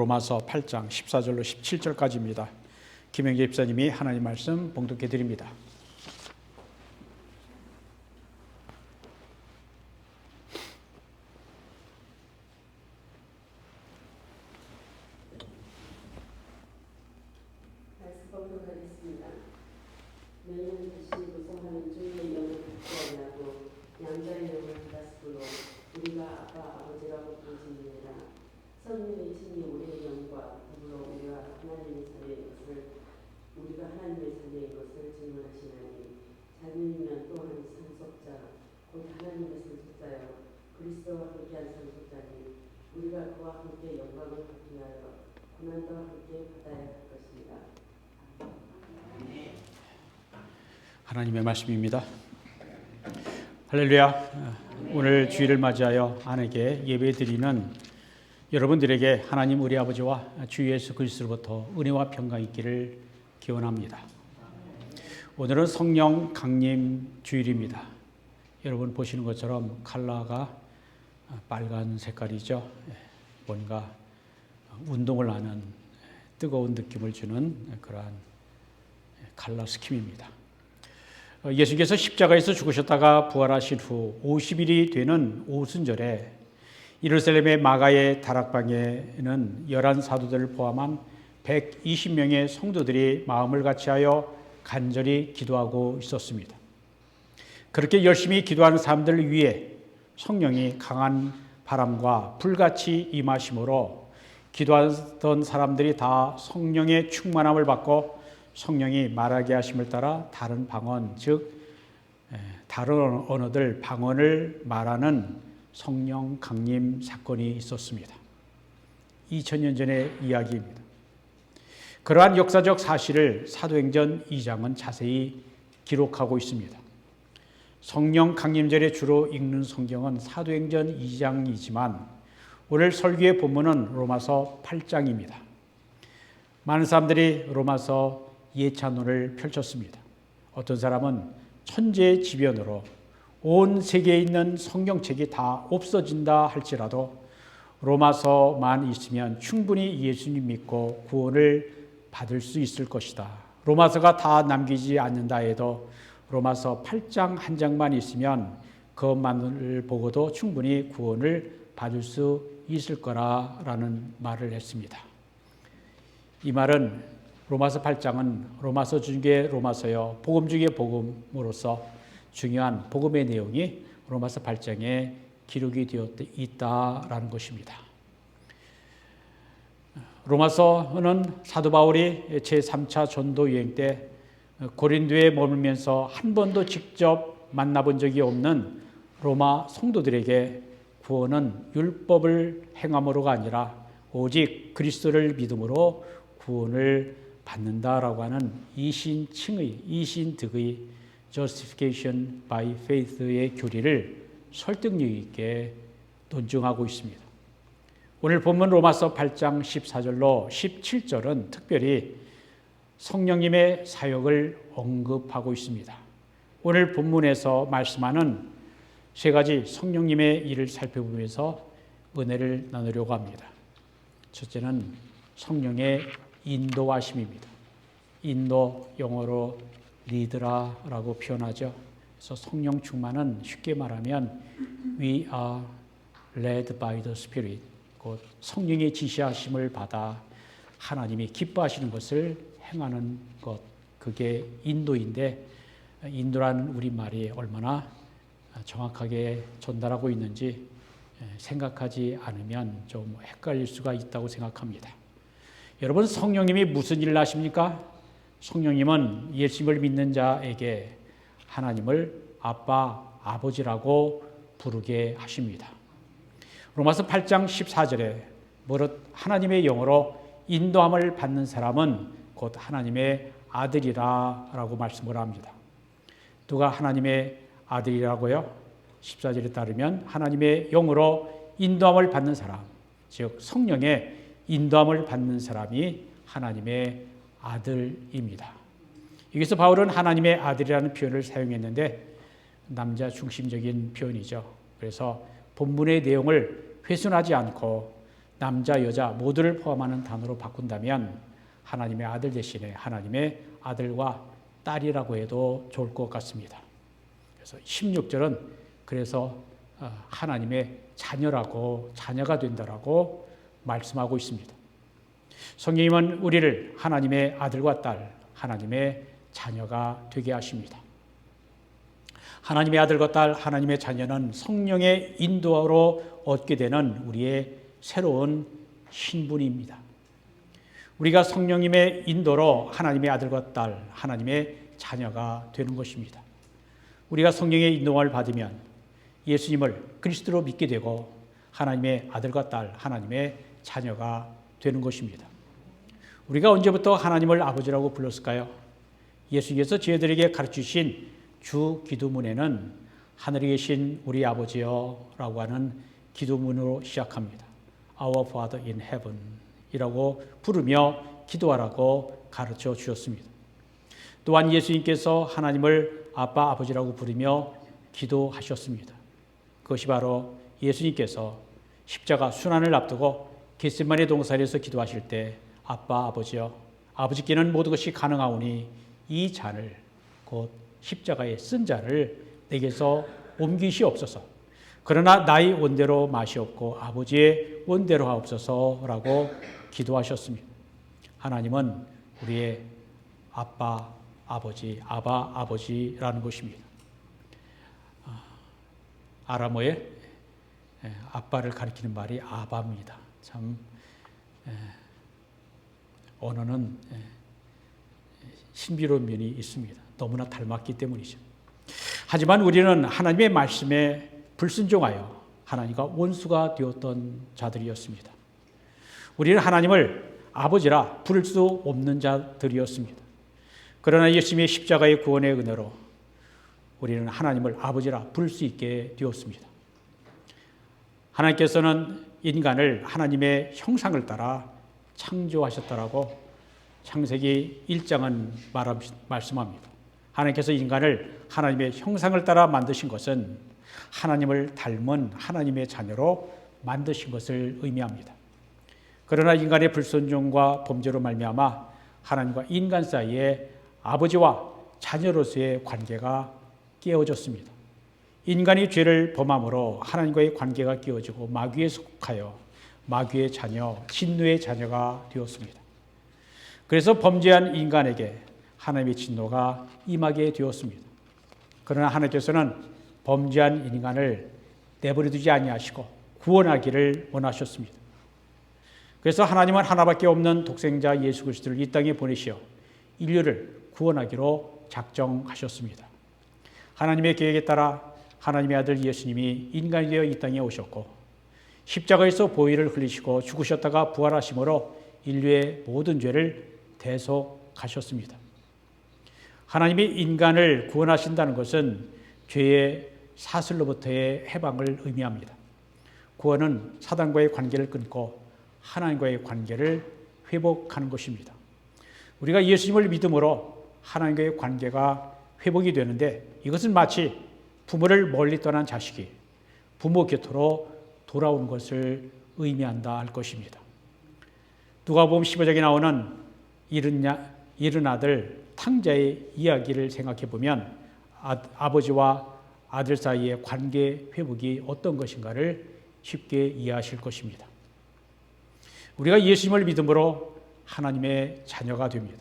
로마서 8장 14절로 17절까지입니다. 김영재 집사님이 하나님 말씀 봉독해 드립니다. 봉독하겠습니다. 너희는 다시 구성하는 주의 영을 받지 아니하고 양자의 영을 받았으므로 우리가 아빠 아버지라고 부르짖느니라. 성령의 친히 우리의 영과 더불어 우리가 하나님의 자녀인 것을 증언하시나니 자녀이면 또한 상속자 곧 하나님의 상속자여 그리스도와 함께한 상속자니 우리가 그와 함께 영광을 받기 위하여 고난도 함께 받아야 할 것입니다. 하나님의 말씀입니다. 할렐루야. 오늘 주일을 맞이하여 하나님께 예배드리는 여러분들에게 하나님 우리 아버지와 주 예수 그리스도로부터 은혜와 평강이 있기를 기원합니다. 오늘은 성령 강림 주일입니다. 여러분 보시는 것처럼 컬러가 빨간 색깔이죠. 뭔가 운동을 하는 뜨거운 느낌을 주는 그러한 컬러 스킴입니다. 예수께서 십자가에서 죽으셨다가 부활하신 후 50일이 되는 오순절에 예루살렘의 마가의 다락방에는 11사도들을 포함한 120명의 성도들이 마음을 같이하여 간절히 기도하고 있었습니다. 그렇게 열심히 기도하는 사람들을 위해 성령이 강한 바람과 불같이 임하심으로 기도하던 사람들이 다 성령의 충만함을 받고 성령이 말하게 하심을 따라 다른 방언, 즉 다른 언어들 방언을 말하는 성령 강림 사건이 있었습니다. 2000년 전의 이야기입니다. 그러한 역사적 사실을 사도행전 2장은 자세히 기록하고 있습니다. 성령 강림절에 주로 읽는 성경은 사도행전 2장이지만 오늘 설교의 본문은 로마서 8장입니다. 많은 사람들이 로마서 예찬론을 펼쳤습니다. 어떤 사람은 천재지변으로 온 세계에 있는 성경책이 다 없어진다 할지라도 로마서만 있으면 충분히 예수님 믿고 구원을 받을 수 있을 것이다. 로마서가 다 남기지 않는다 해도 로마서 8장 한 장만 있으면 그것만을 보고도 충분히 구원을 받을 수 있을 거라는 말을 했습니다. 이 말은 로마서 8장은 로마서 중에 로마서요, 복음 중에 복음으로서 중요한 복음의 내용이 로마서 8장에 기록이 되어 있다라는 것입니다. 로마서는 사도 바울이 제3차 전도 여행 때 고린도에 머물면서 한 번도 직접 만나본 적이 없는 로마 성도들에게 구원은 율법을 행함으로가 아니라 오직 그리스도를 믿음으로 구원을 받는다라고 하는 이신칭의, 이신득의 Justification by Faith의 교리를 설득력 있게 논증하고 있습니다. 오늘 본문 로마서 8장 14절로 17절은 특별히 성령님의 사역을 언급하고 있습니다. 오늘 본문에서 말씀하는 세 가지 성령님의 일을 살펴보면서 은혜를 나누려고 합니다. 첫째는 성령의 인도하심입니다. 인도, 영어로 리드라라고 표현하죠. 그래서 성령 충만은 쉽게 말하면 We are led by the Spirit, 곧 성령의 지시하심을 받아 하나님이 기뻐하시는 것을 행하는 것, 그게 인도인데 인도라는 우리말이 얼마나 정확하게 전달하고 있는지 생각하지 않으면 좀 헷갈릴 수가 있다고 생각합니다. 여러분, 성령님이 무슨 일을 하십니까? 성령님은 예수님을 믿는 자에게 하나님을 아빠, 아버지라고 부르게 하십니다. 로마서 8장 14절에 무릇 하나님의 영으로 인도함을 받는 사람은 곧 하나님의 아들이라고 말씀을 합니다. 누가 하나님의 아들이라고요? 14절에 따르면 하나님의 영으로 인도함을 받는 사람, 즉 성령의 인도함을 받는 사람이 하나님의 아들입니다. 여기서 바울은 하나님의 아들이라는 표현을 사용했는데 남자 중심적인 표현이죠. 그래서 본문의 내용을 훼손하지 않고 남자, 여자 모두를 포함하는 단어로 바꾼다면 하나님의 아들 대신에 하나님의 아들과 딸이라고 해도 좋을 것 같습니다. 그래서 16절은 그래서 하나님의 자녀라고, 자녀가 된다라고 말씀하고 있습니다. 성령님은 우리를 하나님의 아들과 딸, 하나님의 자녀가 되게 하십니다. 하나님의 아들과 딸, 하나님의 자녀는 성령의 인도로 얻게 되는 우리의 새로운 신분입니다. 우리가 성령님의 인도로 하나님의 아들과 딸, 하나님의 자녀가 되는 것입니다. 우리가 성령의 인도를 받으면 예수님을 그리스도로 믿게 되고 하나님의 아들과 딸, 하나님의 자녀가 되는 것입니다. 우리가 언제부터 하나님을 아버지라고 불렀을까요? 예수께서 저희들에게 가르치신 주 기도문에는 하늘에 계신 우리 아버지여 라고 하는 기도문으로 시작합니다. Our Father in Heaven 이라고 부르며 기도하라고 가르쳐 주셨습니다. 또한 예수님께서 하나님을 아빠, 아버지라고 부르며 기도하셨습니다. 그것이 바로 예수님께서 십자가 순환을 앞두고 겟세마네 동산에서 기도하실 때 아빠, 아버지여, 아버지께는 모든 것이 가능하오니 이 잔을, 곧 십자가에 쓴 잔을 내게서 옮기시옵소서. 그러나 나의 원대로 마시옵고 아버지의 원대로 하옵소서라고 기도하셨습니다. 하나님은 우리의 아빠, 아버지, 아바, 아버지라는 것입니다. 아람어의 아빠를 가리키는 말이 아바입니다. 참 언어는 신비로운 면이 있습니다. 너무나 닮았기 때문이죠. 하지만 우리는 하나님의 말씀에 불순종하여 하나님과 원수가 되었던 자들이었습니다. 우리는 하나님을 아버지라 부를 수 없는 자들이었습니다. 그러나 예수님의 십자가의 구원의 은혜로 우리는 하나님을 아버지라 부를 수 있게 되었습니다. 하나님께서는 인간을 하나님의 형상을 따라 창조하셨다라고 창세기 1장은 말씀합니다. 하나님께서 인간을 하나님의 형상을 따라 만드신 것은 하나님을 닮은 하나님의 자녀로 만드신 것을 의미합니다. 그러나 인간의 불순종과 범죄로 말미암아 하나님과 인간 사이에 아버지와 자녀로서의 관계가 깨어졌습니다. 인간이 죄를 범함으로 하나님과의 관계가 깨어지고 마귀에 속하여 마귀의 자녀, 진노의 자녀가 되었습니다. 그래서 범죄한 인간에게 하나님의 진노가 임하게 되었습니다. 그러나 하나님께서는 범죄한 인간을 내버려두지 아니하시고 구원하기를 원하셨습니다. 그래서 하나님은 하나밖에 없는 독생자 예수 그리스도를 이 땅에 보내시어 인류를 구원하기로 작정하셨습니다. 하나님의 계획에 따라 하나님의 아들 예수님이 인간이 되어 이 땅에 오셨고 십자가에서 보혈을 흘리시고 죽으셨다가 부활하심으로 인류의 모든 죄를 대속하셨습니다. 하나님이 인간을 구원하신다는 것은 죄의 사슬로부터의 해방을 의미합니다. 구원은 사단과의 관계를 끊고 하나님과의 관계를 회복하는 것입니다. 우리가 예수님을 믿음으로 하나님과의 관계가 회복이 되는데 이것은 마치 부모를 멀리 떠난 자식이 부모 곁으로 돌아오는 것을 의미한다 할 것입니다. 누가복음 15장에 나오는 잃은 아들 탕자의 이야기를 생각해 보면 아버지와 아들 사이의 관계 회복이 어떤 것인가를 쉽게 이해하실 것입니다. 우리가 예수님을 믿음으로 하나님의 자녀가 됩니다.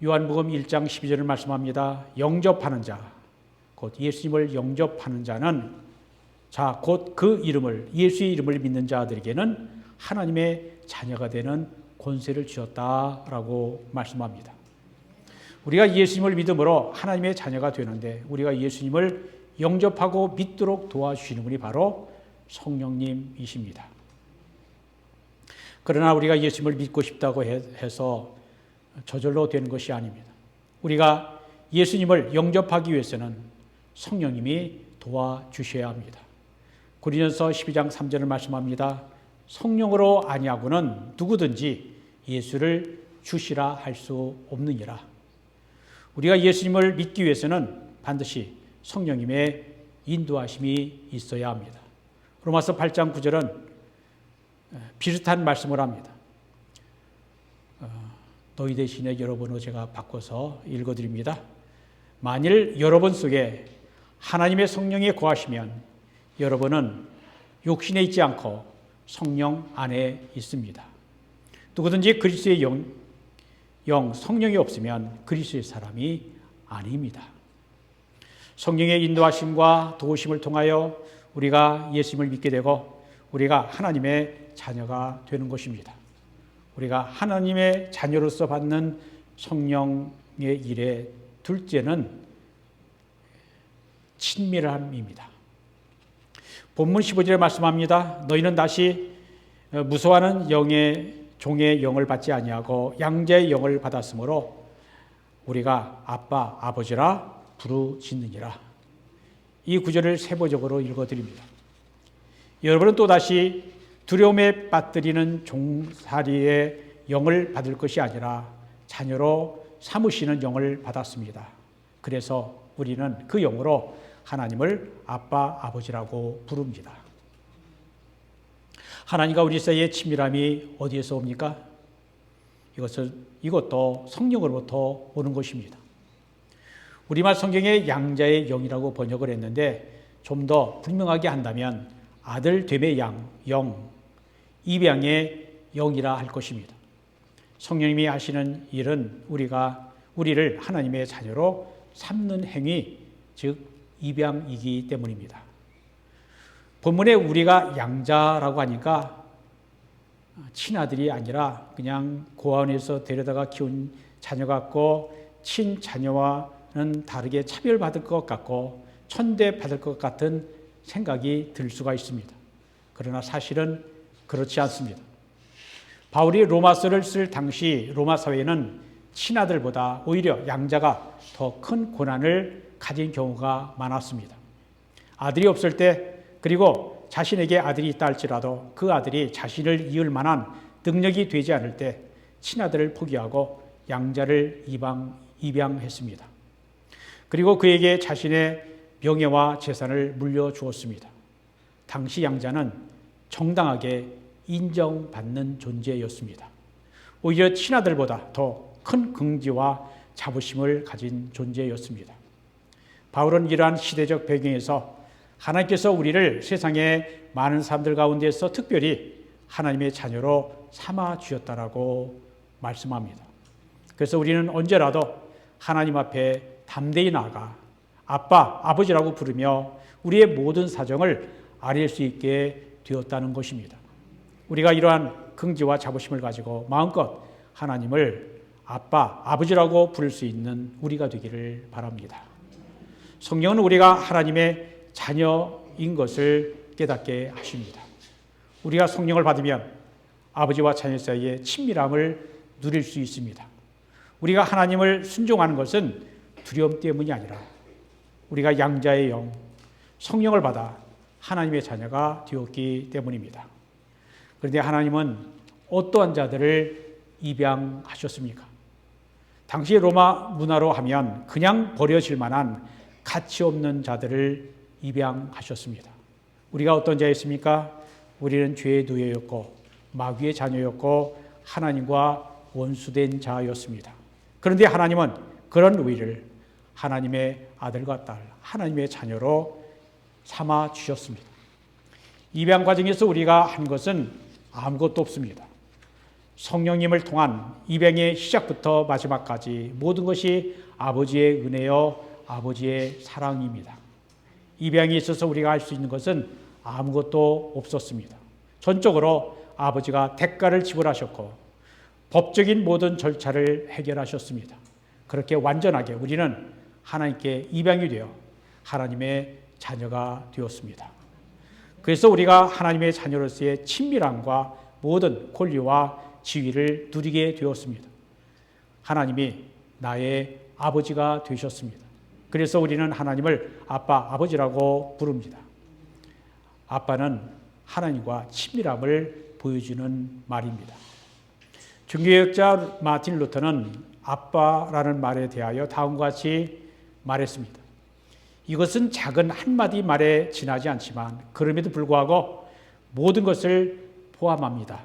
요한복음 1장 12절을 말씀합니다. 영접하는 자, 곧 예수님을 영접하는 자는 곧 그 이름을, 예수의 이름을 믿는 자들에게는 하나님의 자녀가 되는 권세를 주었다라고 말씀합니다. 우리가 예수님을 믿음으로 하나님의 자녀가 되는데 우리가 예수님을 영접하고 믿도록 도와주시는 분이 바로 성령님이십니다. 그러나 우리가 예수님을 믿고 싶다고 해서 저절로 되는 것이 아닙니다. 우리가 예수님을 영접하기 위해서는 성령님이 도와주셔야 합니다. 고린도서 12장 3절을 말씀합니다. 성령으로 아니하고는 누구든지 예수를 주시라 할 수 없느니라. 우리가 예수님을 믿기 위해서는 반드시 성령님의 인도하심이 있어야 합니다. 로마서 8장 9절은 비슷한 말씀을 합니다. 너희 대신에 여러분으로 제가 바꿔서 읽어드립니다. 만일 여러분 속에 하나님의 성령이 거하시면 여러분은 육신에 있지 않고 성령 안에 있습니다. 누구든지 그리스도의 영 성령이 없으면 그리스도의 사람이 아닙니다. 성령의 인도하심과 도우심을 통하여 우리가 예수님을 믿게 되고 우리가 하나님의 자녀가 되는 것입니다. 우리가 하나님의 자녀로서 받는 성령의 일의 둘째는 친밀함입니다. 본문 15절에 말씀합니다. 너희는 다시 무서워하는 종의 영을 받지 아니하고 양자의 영을 받았으므로 우리가 아빠, 아버지라 부르짖느니라. 이 구절을 세부적으로 읽어드립니다. 여러분은 또다시 두려움에 빠뜨리는 종살이의 영을 받을 것이 아니라 자녀로 삼으시는 영을 받았습니다. 그래서 우리는 그 영으로 하나님을 아빠, 아버지라고 부릅니다. 하나님과 우리 사이의 친밀함이 어디에서 옵니까? 이것도 성령으로부터 오는 것입니다. 우리말 성경에 양자의 영이라고 번역을 했는데 좀 더 분명하게 한다면 아들됨의 영, 입양의 영이라 할 것입니다. 성령님이 하시는 일은 우리를 하나님의 자녀로 삼는 행위, 즉 입양이기 때문입니다. 본문에 우리가 양자라고 하니까 친아들이 아니라 그냥 고아원에서 데려다가 키운 자녀 같고 친자녀와는 다르게 차별받을 것 같고 천대받을 것 같은 생각이 들 수가 있습니다. 그러나 사실은 그렇지 않습니다. 바울이 로마서를 쓸 당시 로마 사회는 친아들보다 오히려 양자가 더 큰 고난을 가진 경우가 많았습니다. 아들이 없을 때 그리고 자신에게 아들이 있다 할지라도 그 아들이 자신을 이을 만한 능력이 되지 않을 때 친아들을 포기하고 양자를 입양했습니다. 그리고 그에게 자신의 명예와 재산을 물려주었습니다. 당시 양자는 정당하게 인정받는 존재였습니다. 오히려 친아들보다 더 큰 긍지와 자부심을 가진 존재였습니다. 바울은 이러한 시대적 배경에서 하나님께서 우리를 세상의 많은 사람들 가운데서 특별히 하나님의 자녀로 삼아 주셨다라고 말씀합니다. 그래서 우리는 언제라도 하나님 앞에 담대히 나아가 아빠, 아버지라고 부르며 우리의 모든 사정을 아뢰 수 있게 되었다는 것입니다. 우리가 이러한 긍지와 자부심을 가지고 마음껏 하나님을 아빠, 아버지라고 부를 수 있는 우리가 되기를 바랍니다. 성령은 우리가 하나님의 자녀인 것을 깨닫게 하십니다. 우리가 성령을 받으면 아버지와 자녀 사이의 친밀함을 누릴 수 있습니다. 우리가 하나님을 순종하는 것은 두려움 때문이 아니라 우리가 양자의 영, 성령을 받아 하나님의 자녀가 되었기 때문입니다. 그런데 하나님은 어떠한 자들을 입양하셨습니까? 당시 로마 문화로 하면 그냥 버려질 만한 가치 없는 자들을 입양하셨습니다. 우리가 어떤 자였습니까? 우리는 죄의 노예였고 마귀의 자녀였고 하나님과 원수된 자였습니다. 그런데 하나님은 그런 우리를 하나님의 아들과 딸, 하나님의 자녀로 삼아 주셨습니다. 입양 과정에서 우리가 한 것은 아무것도 없습니다. 성령님을 통한 입양의 시작부터 마지막까지 모든 것이 아버지의 은혜요, 아버지의 사랑입니다. 입양에 있어서 우리가 할 수 있는 것은 아무것도 없었습니다. 전적으로 아버지가 대가를 지불하셨고 법적인 모든 절차를 해결하셨습니다. 그렇게 완전하게 우리는 하나님께 입양이 되어 하나님의 자녀가 되었습니다. 그래서 우리가 하나님의 자녀로서의 친밀함과 모든 권리와 지위를 누리게 되었습니다. 하나님이 나의 아버지가 되셨습니다. 그래서 우리는 하나님을 아빠, 아버지라고 부릅니다. 아빠는 하나님과 친밀함을 보여주는 말입니다. 종교개혁자 마틴 루터는 아빠라는 말에 대하여 다음과 같이 말했습니다. 이것은 작은 한마디 말에 지나지 않지만 그럼에도 불구하고 모든 것을 포함합니다.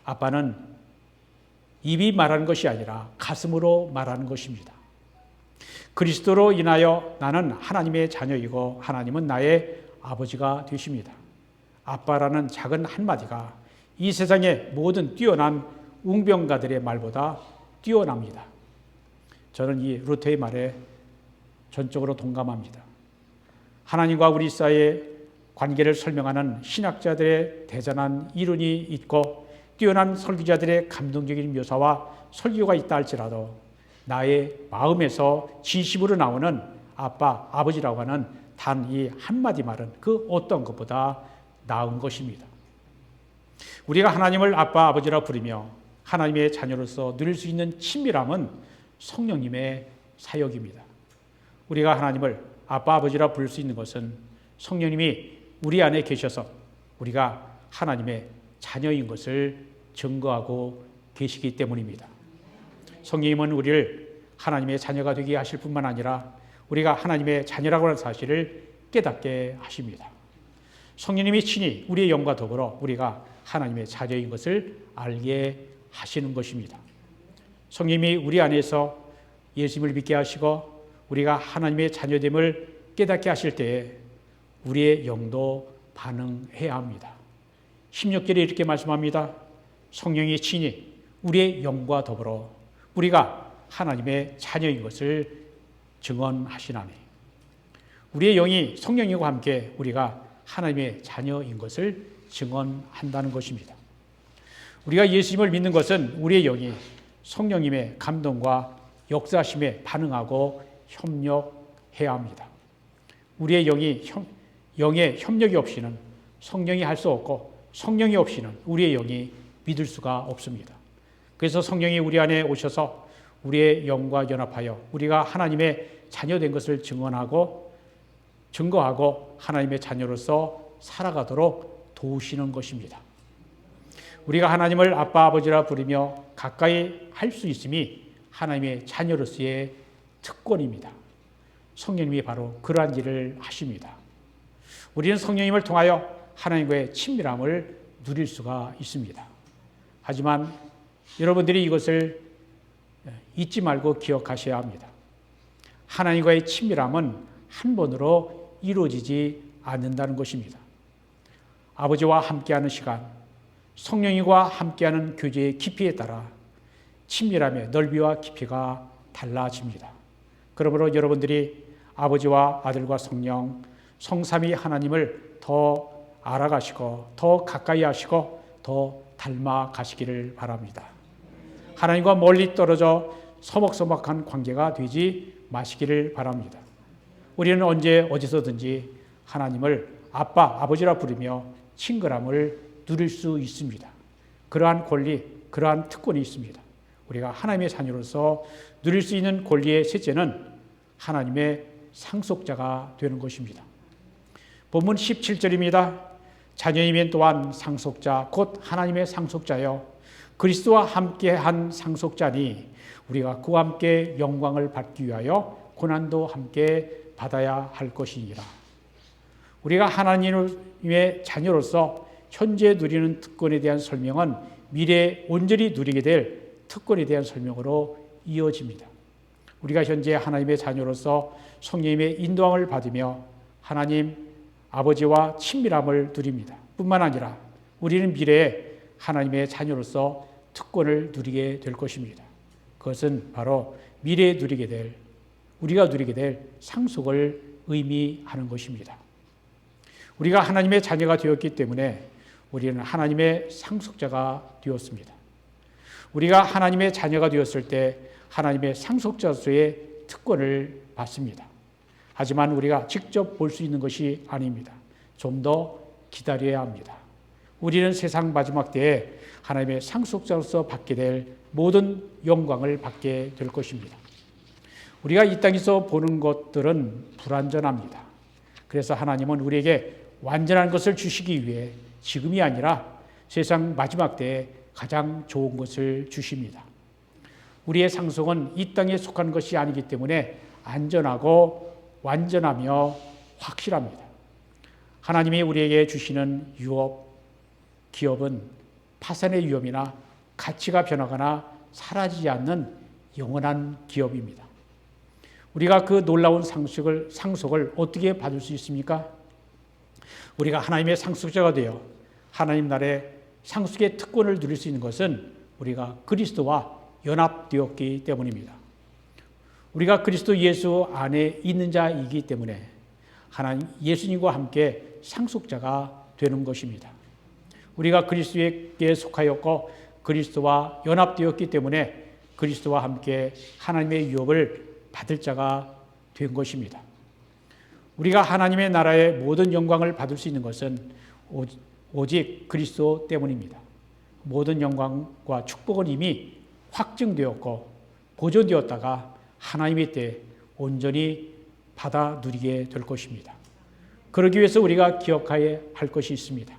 아빠는 입이 말하는 것이 아니라 가슴으로 말하는 것입니다. 그리스도로 인하여 나는 하나님의 자녀이고 하나님은 나의 아버지가 되십니다. 아빠라는 작은 한마디가 이 세상의 모든 뛰어난 웅병가들의 말보다 뛰어납니다. 저는 이 루터의 말에 전적으로 동감합니다. 하나님과 우리 사이의 관계를 설명하는 신학자들의 대단한 이론이 있고 뛰어난 설교자들의 감동적인 묘사와 설교가 있다 할지라도 나의 마음에서 진심으로 나오는 아빠, 아버지라고 하는 단 이 한마디 말은 그 어떤 것보다 나은 것입니다. 우리가 하나님을 아빠, 아버지라 부르며 하나님의 자녀로서 누릴 수 있는 친밀함은 성령님의 사역입니다. 우리가 하나님을 아빠, 아버지라 부를 수 있는 것은 성령님이 우리 안에 계셔서 우리가 하나님의 자녀인 것을 증거하고 계시기 때문입니다. 성령님은 우리를 하나님의 자녀가 되게 하실 뿐만 아니라 우리가 하나님의 자녀라고 하는 사실을 깨닫게 하십니다. 성령님이 친히 우리의 영과 더불어 우리가 하나님의 자녀인 것을 알게 하시는 것입니다. 성령님이 우리 안에서 예수님을 믿게 하시고 우리가 하나님의 자녀됨을 깨닫게 하실 때에 우리의 영도 반응해야 합니다. 16절에 이렇게 말씀합니다. 성령이 친히 우리의 영과 더불어 우리가 하나님의 자녀인 것을 증언하시나니 우리의 영이 성령님과 함께 우리가 하나님의 자녀인 것을 증언한다는 것입니다. 우리가 예수님을 믿는 것은 우리의 영이 성령님의 감동과 역사심에 반응하고 협력해야 합니다. 우리의 영의 협력이 없이는 성령이 할 수 없고 성령이 없이는 우리의 영이 믿을 수가 없습니다. 그래서 성령이 우리 안에 오셔서 우리의 영과 연합하여 우리가 하나님의 자녀된 것을 증거하고 하나님의 자녀로서 살아가도록 도우시는 것입니다. 우리가 하나님을 아빠, 아버지라 부르며 가까이 할 수 있음이 하나님의 자녀로서의 특권입니다. 성령님이 바로 그러한 일을 하십니다. 우리는 성령님을 통하여 하나님과의 친밀함을 누릴 수가 있습니다. 하지만 여러분들이 이것을 잊지 말고 기억하셔야 합니다. 하나님과의 친밀함은 한 번으로 이루어지지 않는다는 것입니다. 아버지와 함께하는 시간, 성령님과 함께하는 교제의 깊이에 따라 친밀함의 넓이와 깊이가 달라집니다. 그러므로 여러분들이 아버지와 아들과 성령, 성삼위 하나님을 더 알아가시고 더 가까이 하시고 더 닮아가시기를 바랍니다. 하나님과 멀리 떨어져 서먹서먹한 관계가 되지 마시기를 바랍니다. 우리는 언제 어디서든지 하나님을 아빠, 아버지라 부르며 친근함을 누릴 수 있습니다. 그러한 권리, 그러한 특권이 있습니다. 우리가 하나님의 자녀로서 누릴 수 있는 권리의 셋째는 하나님의 상속자가 되는 것입니다. 본문 17절입니다. 자녀이면 또한 상속자, 곧 하나님의 상속자여 그리스도와 함께한 상속자니 우리가 그와 함께 영광을 받기 위하여 고난도 함께 받아야 할 것이니라. 우리가 하나님의 자녀로서 현재 누리는 특권에 대한 설명은 미래에 온전히 누리게 될 특권에 대한 설명으로 이어집니다. 우리가 현재 하나님의 자녀로서 성령님의 인도함을 받으며 하나님 아버지와 친밀함을 누립니다. 뿐만 아니라 우리는 미래에 하나님의 자녀로서 특권을 누리게 될 것입니다. 그것은 바로 미래에 우리가 누리게 될 상속을 의미하는 것입니다. 우리가 하나님의 자녀가 되었기 때문에 우리는 하나님의 상속자가 되었습니다. 우리가 하나님의 자녀가 되었을 때 하나님의 상속자로서의 특권을 받습니다. 하지만 우리가 직접 볼 수 있는 것이 아닙니다. 좀 더 기다려야 합니다. 우리는 세상 마지막 때에 하나님의 상속자로서 받게 될 모든 영광을 받게 될 것입니다. 우리가 이 땅에서 보는 것들은 불완전합니다. 그래서 하나님은 우리에게 완전한 것을 주시기 위해 지금이 아니라 세상 마지막 때에 가장 좋은 것을 주십니다. 우리의 상속은 이 땅에 속한 것이 아니기 때문에 안전하고 완전하며 확실합니다. 하나님이 우리에게 주시는 유업, 기업은 파산의 위험이나 가치가 변하거나 사라지지 않는 영원한 기업입니다. 우리가 그 놀라운 상속을 어떻게 받을 수 있습니까? 우리가 하나님의 상속자가 되어 하나님 나라의 상속의 특권을 누릴 수 있는 것은 우리가 그리스도와 연합되었기 때문입니다. 우리가 그리스도 예수 안에 있는 자이기 때문에 하나님 예수님과 함께 상속자가 되는 것입니다. 우리가 그리스도에게 속하였고 그리스도와 연합되었기 때문에 그리스도와 함께 하나님의 유업을 받을 자가 된 것입니다. 우리가 하나님의 나라의 모든 영광을 받을 수 있는 것은 오직 그리스도 때문입니다. 모든 영광과 축복은 이미 확증되었고 보존되었다가 하나님의 때에 온전히 받아 누리게 될 것입니다. 그러기 위해서 우리가 기억해야 할 것이 있습니다.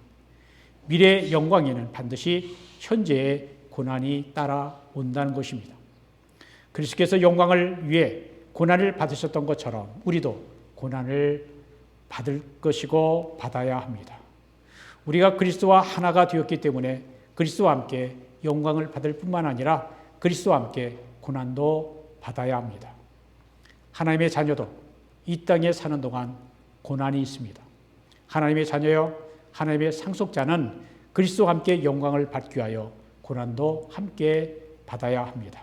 미래의 영광에는 반드시 현재의 고난이 따라온다는 것입니다. 그리스도께서 영광을 위해 고난을 받으셨던 것처럼 우리도 고난을 받을 것이고 받아야 합니다. 우리가 그리스도와 하나가 되었기 때문에 그리스도와 함께 영광을 받을 뿐만 아니라 그리스도와 함께 고난도 받아야 합니다. 하나님의 자녀도 이 땅에 사는 동안 고난이 있습니다. 하나님의 자녀여 하나님의 상속자는 그리스도와 함께 영광을 받기 위하여 고난도 함께 받아야 합니다.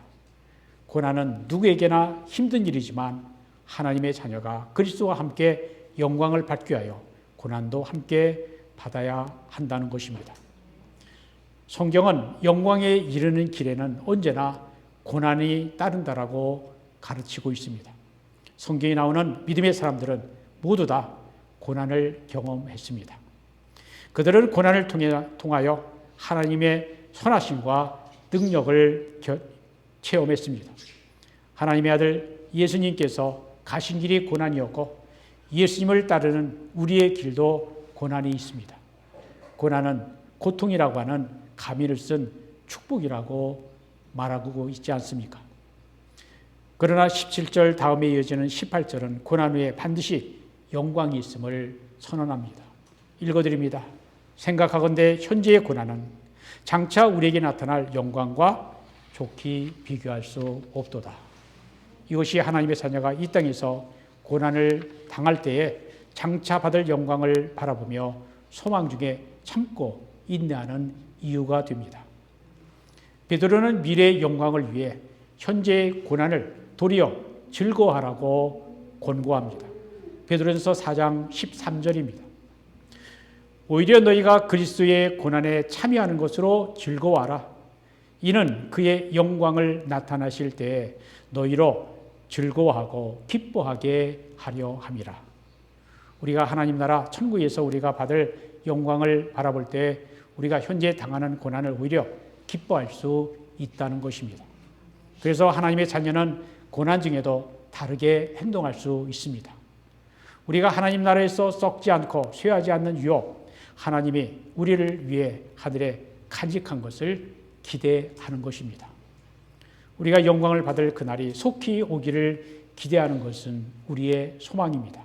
고난은 누구에게나 힘든 일이지만 하나님의 자녀가 그리스도와 함께 영광을 받기 위하여 고난도 함께 받아야 한다는 것입니다. 성경은 영광에 이르는 길에는 언제나 고난이 따른다라고 가르치고 있습니다. 성경에 나오는 믿음의 사람들은 모두 다 고난을 경험했습니다. 그들은 고난을 통하여 하나님의 선하심과 능력을 체험했습니다. 하나님의 아들 예수님께서 가신 길이 고난이었고 예수님을 따르는 우리의 길도 고난이 있습니다. 고난은 고통이라고 하는 가미를 쓴 축복이라고 말하고 있지 않습니까? 그러나 17절 다음에 이어지는 18절은 고난 후에 반드시 영광이 있음을 선언합니다. 읽어드립니다. 생각하건대 현재의 고난은 장차 우리에게 나타날 영광과 좋게 비교할 수 없도다. 이것이 하나님의 자녀가 이 땅에서 고난을 당할 때에 장차 받을 영광을 바라보며 소망 중에 참고 인내하는 이유가 됩니다. 베드로는 미래의 영광을 위해 현재의 고난을 도리어 즐거워하라고 권고합니다. 베드로전서 4장 13절입니다. 오히려 너희가 그리스도의 고난에 참여하는 것으로 즐거워하라. 이는 그의 영광을 나타나실 때에 너희로 즐거워하고 기뻐하게 하려 함이라. 우리가 하나님 나라 천국에서 우리가 받을 영광을 바라볼 때 우리가 현재 당하는 고난을 오히려 기뻐할 수 있다는 것입니다. 그래서 하나님의 자녀는 고난 중에도 다르게 행동할 수 있습니다. 우리가 하나님 나라에서 썩지 않고 쇠하지 않는 유업, 하나님이 우리를 위해 하늘에 간직한 것을 기대하는 것입니다. 우리가 영광을 받을 그날이 속히 오기를 기대하는 것은 우리의 소망입니다.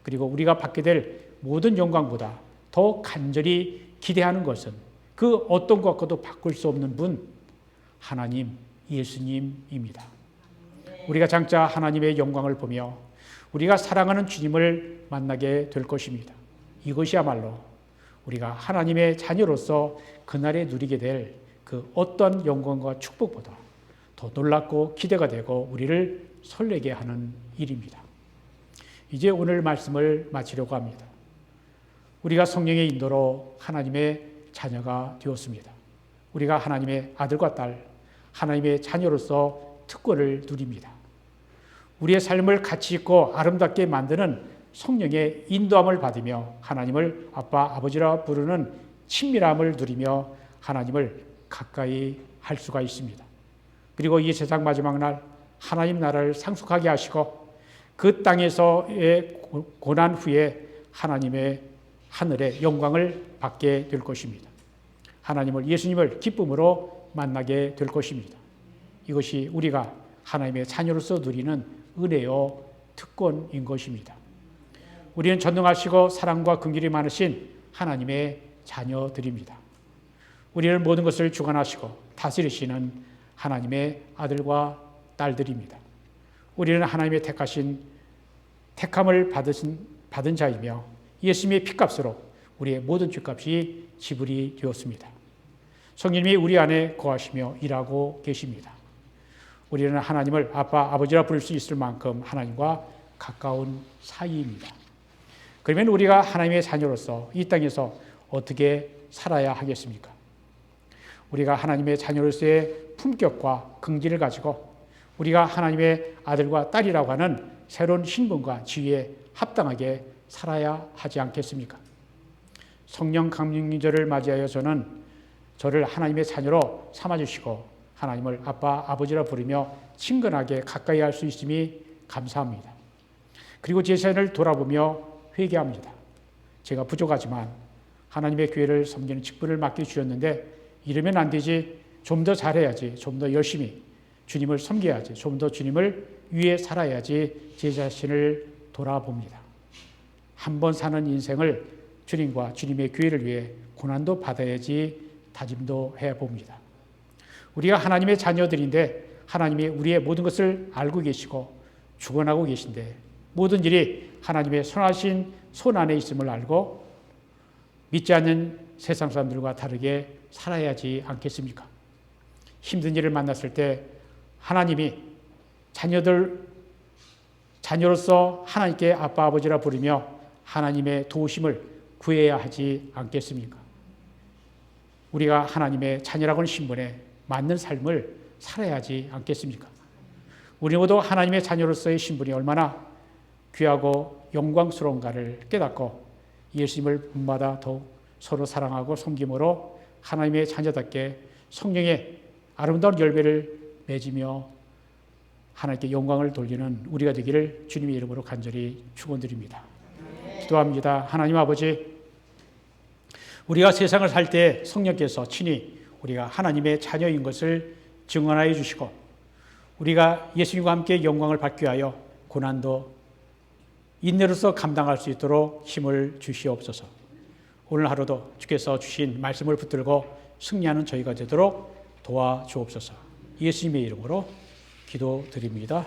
그리고 우리가 받게 될 모든 영광보다 더 간절히 기대하는 것은 그 어떤 것과도 바꿀 수 없는 분, 하나님 예수님입니다. 우리가 장차 하나님의 영광을 보며 우리가 사랑하는 주님을 만나게 될 것입니다. 이것이야말로 우리가 하나님의 자녀로서 그날에 누리게 될 그 어떤 영광과 축복보다 더 놀랍고 기대가 되고 우리를 설레게 하는 일입니다. 이제 오늘 말씀을 마치려고 합니다. 우리가 성령의 인도로 하나님의 자녀가 되었습니다. 우리가 하나님의 아들과 딸, 하나님의 자녀로서 특권을 누립니다. 우리의 삶을 가치 있고 아름답게 만드는 성령의 인도함을 받으며 하나님을 아빠, 아버지라 부르는 친밀함을 누리며 하나님을 가까이 할 수가 있습니다. 그리고 이 세상 마지막 날 하나님 나라를 상속하게 하시고 그 땅에서의 고난 후에 하나님의 하늘의 영광을 받게 될 것입니다. 하나님을 예수님을 기쁨으로 만나게 될 것입니다. 이것이 우리가 하나님의 자녀로서 누리는 은혜요 특권인 것입니다. 우리는 전능하시고 사랑과 긍휼이 많으신 하나님의 자녀들입니다. 우리는 모든 것을 주관하시고 다스리시는 하나님의 아들과 딸들입니다. 우리는 하나님의 택함을 받은 자이며 예수님의 피값으로 우리의 모든 죄값이 지불이 되었습니다. 성령님이 우리 안에 거하시며 일하고 계십니다. 우리는 하나님을 아빠, 아버지라 부를 수 있을 만큼 하나님과 가까운 사이입니다. 그러면 우리가 하나님의 자녀로서 이 땅에서 어떻게 살아야 하겠습니까? 우리가 하나님의 자녀로서의 품격과 긍지를 가지고 우리가 하나님의 아들과 딸이라고 하는 새로운 신분과 지위에 합당하게 살아야 하지 않겠습니까? 성령 강림절을 맞이하여 저를 하나님의 자녀로 삼아주시고 하나님을 아빠, 아버지라 부르며 친근하게 가까이 할 수 있음이 감사합니다. 그리고 제 자신을 돌아보며 회개합니다. 제가 부족하지만 하나님의 교회를 섬기는 직분을 맡겨주셨는데 이러면 안 되지, 좀 더 잘해야지, 좀 더 열심히 주님을 섬겨야지, 좀 더 주님을 위해 살아야지 제 자신을 돌아봅니다. 한 번 사는 인생을 주님과 주님의 교회를 위해 고난도 받아야지 다짐도 해봅니다. 우리가 하나님의 자녀들인데 하나님이 우리의 모든 것을 알고 계시고 주관하고 계신데 모든 일이 하나님의 선하신 손 안에 있음을 알고 믿지 않는 세상 사람들과 다르게 살아야지 않겠습니까? 힘든 일을 만났을 때 하나님이 자녀로서 하나님께 아빠 아버지라 부르며 하나님의 도우심을 구해야 하지 않겠습니까? 우리가 하나님의 자녀라고 하는 신분에 맞는 삶을 살아야지 않겠습니까? 우리 모두 하나님의 자녀로서의 신분이 얼마나 귀하고 영광스러운가를 깨닫고 예수님을 본받아 더욱 서로 사랑하고 섬김으로 하나님의 자녀답게 성령의 아름다운 열매를 맺으며 하나님께 영광을 돌리는 우리가 되기를 주님의 이름으로 간절히 축원드립니다. 기도합니다. 하나님 아버지, 우리가 세상을 살 때 성령께서 친히 우리가 하나님의 자녀인 것을 증언하여 주시고 우리가 예수님과 함께 영광을 받기 위하여 고난도 인내로서 감당할 수 있도록 힘을 주시옵소서. 오늘 하루도 주께서 주신 말씀을 붙들고 승리하는 저희가 되도록 도와주옵소서. 예수님의 이름으로 기도드립니다.